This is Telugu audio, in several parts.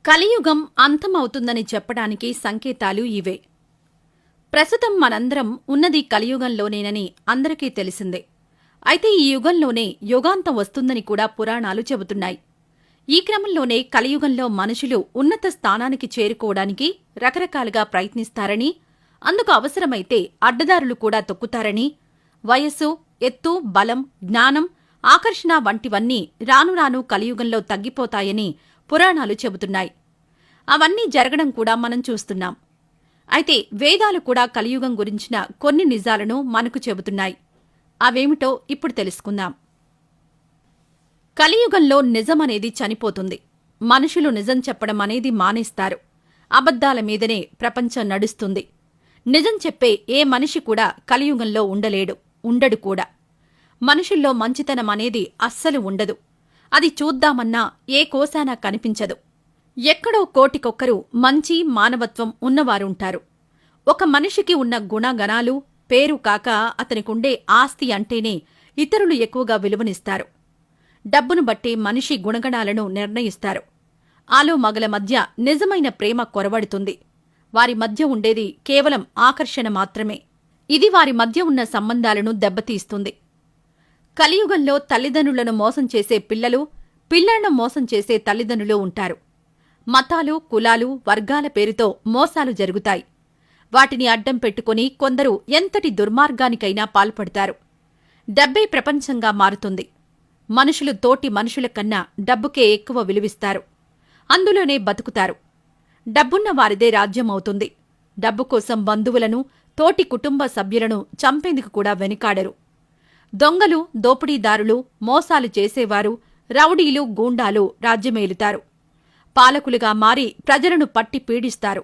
కలియుగం అంతమవుతుందని చెప్పడానికి సంకేతాలు ఇవే. ప్రస్తుతం మనందరం ఉన్నది కలియుగంలోనేనని అందరికీ తెలిసిందే. అయితే ఈ యుగంలోనే యుగాంతం వస్తుందని కూడా పురాణాలు చెబుతున్నాయి. ఈ క్రమంలోనే కలియుగంలో మనుషులు ఉన్నత స్థానానికి చేరుకోవడానికి రకరకాలుగా ప్రయత్నిస్తారని, అందుకు అవసరమైతే అడ్డదారులు కూడా తొక్కుతారని, వయస్సు, ఎత్తు, బలం, జ్ఞానం, ఆకర్షణ వంటివన్నీ రాను రాను కలియుగంలో తగ్గిపోతాయని పురాణాలు చెబుతున్నాయి. అవన్నీ జరగడం కూడా మనం చూస్తున్నాం. అయితే వేదాలు కూడా కలియుగం గురించిన కొన్ని నిజాలను మనకు చెబుతున్నాయి. అవేమిటో ఇప్పుడు తెలుసుకుందాం. కలియుగంలో నిజమనేది చనిపోతుంది. మనుషులు నిజం చెప్పడం అనేది మానేస్తారు. అబద్ధాల మీదనే ప్రపంచం నడుస్తుంది. నిజం చెప్పే ఏ మనిషి కూడా కలియుగంలో ఉండలేడు, ఉండడు కూడా. మనుషుల్లో మంచితనం అనేది అస్సలు ఉండదు. అది చూద్దామన్నా ఏ కోశానా కనిపించదు. ఎక్కడో కోటికొక్కరు మంచి మానవత్వం ఉన్నవారుంటారు. ఒక మనిషికి ఉన్న గుణగణాలు, పేరు కాక అతనికుండే ఆస్తి అంటేనే ఇతరులు ఎక్కువగా విలువనిస్తారు. డబ్బును బట్టి మనిషి గుణగణాలను నిర్ణయిస్తారు. ఆలు మగల మధ్య నిజమైన ప్రేమ కొరవడుతుంది. వారి మధ్య ఉండేది కేవలం ఆకర్షణ మాత్రమే. ఇది వారి మధ్య ఉన్న సంబంధాలను దెబ్బతీస్తుంది. కలియుగంలో తల్లిదండ్రులను మోసం చేసే పిల్లలు, పిల్లలను మోసం చేసే తల్లిదండ్రులు ఉంటారు. మతాలు, కులాలు, వర్గాల పేరుతో మోసాలు జరుగుతాయి. వాటిని అడ్డం పెట్టుకుని కొందరు ఎంతటి దుర్మార్గానికైనా పాల్పడతారు. డబ్బే ప్రపంచంగా మారుతుంది. మనుషులు తోటి మనుషుల కన్నా డబ్బుకే ఎక్కువ విలువిస్తారు. అందులోనే బతుకుతారు. డబ్బున్న వారిదే రాజ్యమవుతుంది. డబ్బు కోసం బంధువులను, తోటి కుటుంబ సభ్యులను చంపేందుకు కూడా వెనుకాడరు. దొంగలు, దోపిడీదారులు, మోసాలు చేసేవారు, రౌడీలు, గూండాలు రాజ్యమేలుతారు. పాలకులుగా మారి ప్రజలను పట్టి పీడిస్తారు.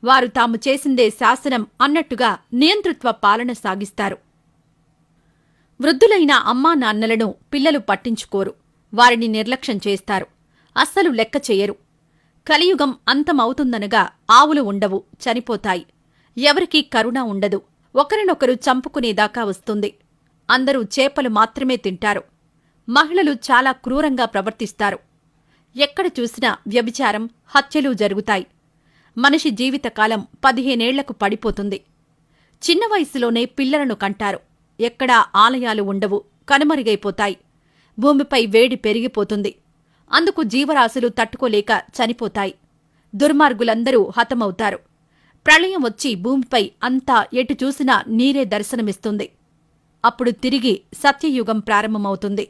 వారు తాము చేసిందే శాసనం అన్నట్టుగా నియంతృత్వ పాలన సాగిస్తారు. వృద్ధులైన అమ్మా నాన్నలను పిల్లలు పట్టించుకోరు. వారిని నిర్లక్ష్యం చేస్తారు. అస్సలు లెక్క చెయ్యరు. కలియుగం అంతమవుతుందనగా ఆవులు ఉండవు, చనిపోతాయి. ఎవరికీ కరుణ ఉండదు. ఒకరినొకరు చంపుకునేదాకా వస్తుంది. అందరూ చేపలు మాత్రమే తింటారు. మహిళలు చాలా క్రూరంగా ప్రవర్తిస్తారు. ఎక్కడ చూసినా వ్యభిచారం, హత్యలు జరుగుతాయి. మనిషి జీవితకాలం 15 ఏళ్లకు పడిపోతుంది. చిన్న వయసులోనే పిల్లలను కంటారు. ఎక్కడా ఆలయాలు ఉండవు, కనుమరుగైపోతాయి. భూమిపై వేడి పెరిగిపోతుంది. అందుకు జీవరాశులు తట్టుకోలేక చనిపోతాయి. దుర్మార్గులందరూ హతమవుతారు. ప్రళయం వచ్చి భూమిపై అంతా ఎటు చూసినా నీరే దర్శనమిస్తుంది. అప్పుడు తిరిగి సత్యయుగం ప్రారంభమవుతుంది.